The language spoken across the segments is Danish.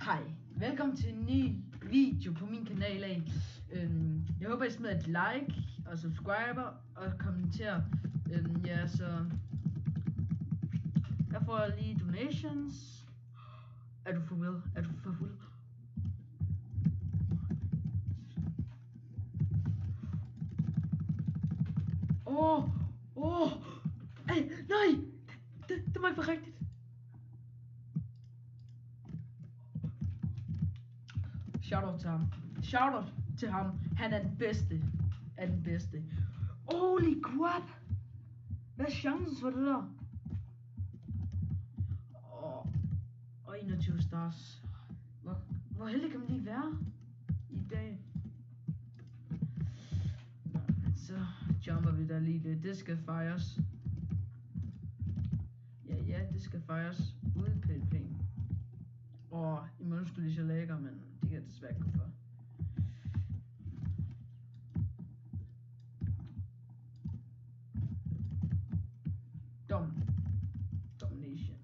Hej, velkommen til en ny video på min kanal af. Jeg håber I smider et like og subscriber og kommenter. Ja, så jeg får lige donations. Er du for real? Er du for fuld? Ej, nej! Det må ikke være rigtigt. Shoutout til ham. Shoutout til ham. Han er den bedste. Holy crap! Hvad er chancen for det der? Og 21 stars. Hvor heldig kan man lige være i dag? Så jumper vi der lige lidt. Det skal fejres. Ja, det skal fejres. Ude PvP. I morgen skulle de så lækker, men det kan jeg desværre ikke gå for. Domination.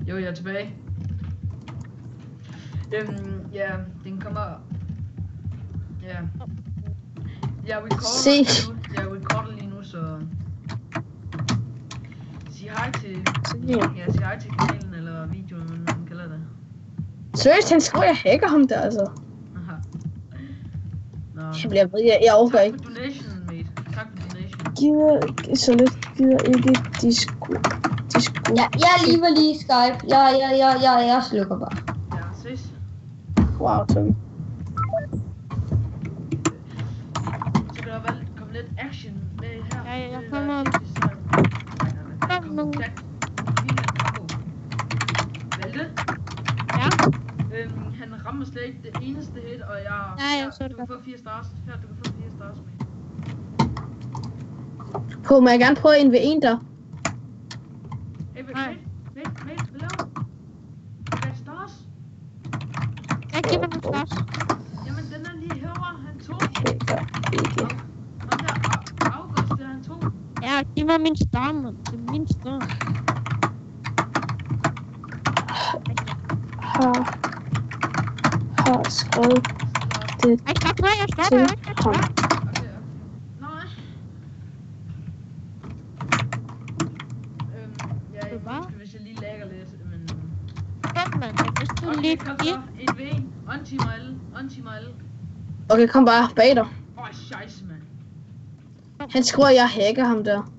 Jo, jeg er tilbage. Ja, den kommer. Ja. Jeg recorder lige nu, så sig hej til. Ja, sig hej til kanalen eller videoen, hvad man kalder det. Seriøst, han skriver, jeg hacker ham der, altså. Aha. Nå. Jeg overgår ikke. Tak for donation, mate. Tak for donation. Gider ikke disco. Jeg lever lige Skype. Jeg slukker bare. Ja, ses. Wow, Tommy. Så kan der vel komme lidt action med her. Ja, jeg kommer. Valgte? Ja. Han rammer slet ikke det eneste hit, og jeg så det. Du kan få 4 stars. Her, du kan få 4 stars med. På, må jeg gerne prøve en ved en der? Hey, vent, hvad laver du? Hvad er stars? Jeg giver mig stars. Jamen, den er lige herovre, han tog. Ikke. Ham der August, der han tog. Ja, giv mig min star, mand. Det er min star. Har skrevet det Ej, stop mig, jeg stopper til ikke. ham. Okay, nej. Ja, jeg husker, hvis jeg lige lægger lidt, men... Stop, mand. Jeg mistede Okay, lige kom fire. så. En ved en. On-timer alle. Okay, kom bare bag dig. Scheisse, mand. Han skriver, jeg hacker ham der.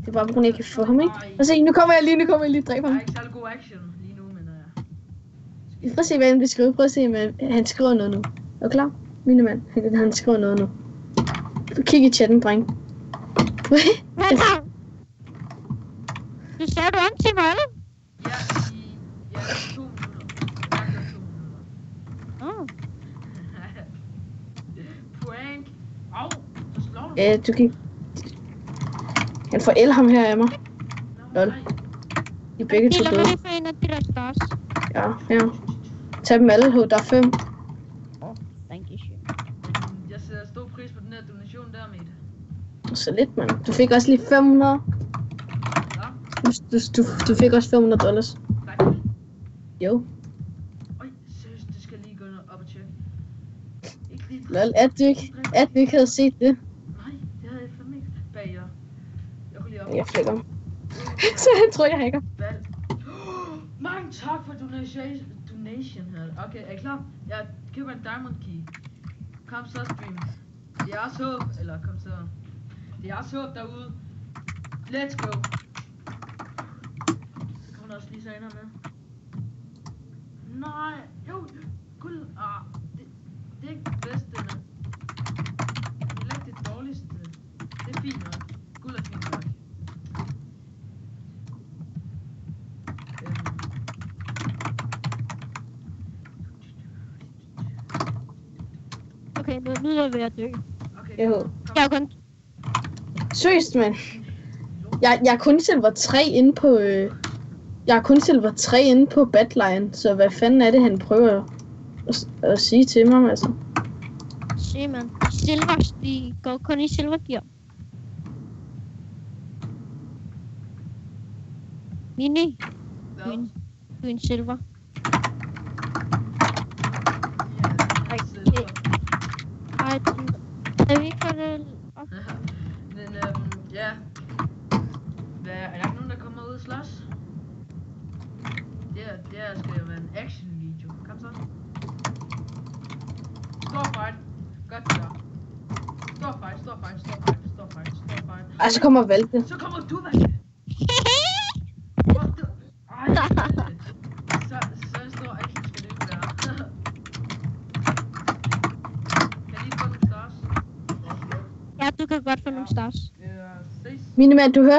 Det er bare på grund af, jeg kan få ham, ikke? Prøv at se, nu kommer jeg lige, dræb Der ham. er ikke særlig god action lige nu, men... Prøv at se, hvad han vil skrive. Prøv at se, men han skriver noget nu. Er du klar? Mine mand, han skriver noget nu. Kig i chatten, dreng. Hvad så? Du sagde du om til mig, eller? Ja, 2 minutter. Jeg gør 2 minutter. Åh. Prank. Au, så slår du. Ja, du kan... Han får el ham her af mig. Lol. I begge to Lad døde. mig lige få en af de der stars. Ja. Tag dem alle, der er 5. Thank you, shit. Jeg sætter stor pris på den her donation der, mate. Så lidt, mand. Du fik også lige 500. Ja. Du fik også $500. Nej. Jo. Øj, seriøst, det skal jeg lige gå op og tjekke. Ikke lige... Lol, at du ikke havde set det. Nej, det havde jeg fandme ikke. Bag jer. Jeg kunne lige op. Jeg flækker. Så jeg tror, jeg hacker. Valg. Mange tak for donation her. Okay, er I klar? Jeg køber en diamond key. Kom så, stream. Det er også håb. Eller kom så. Det er også håb derude. Let's go. Kommer der også lige så ender med? Nej. Jo. Guld. Det er ikke det bedste, men det er ikke det dårligste. Det er fint nok. Guld er fint nok. Okay, nu er jeg ved at dø. Okay, Jo. Jeg er kun... Seriøst, mand. Jeg er kun server 3 inde på Jeg har kun silver 3 inde på Badline, så hvad fanden er det, han prøver at sige til mig, altså? Se, man. Silver, de går kun i silvergear. Mini, Hvad? du er en silver. Ja, silver. Ej, kan vi ikke få det op? Men ja. Hvad, er der nogen, der kommer ud og slås? Det her skal jo være en action video. Kom så. Stor fight. Godt der. Stor fight. Ej, så kommer Valpe. Så kommer du, Valpe. What the? Ej, så en stor action skal det ikke være. Kan I lige få nogle stars? Ja, du kan godt få nogle stars. Ses. Minemand, du hører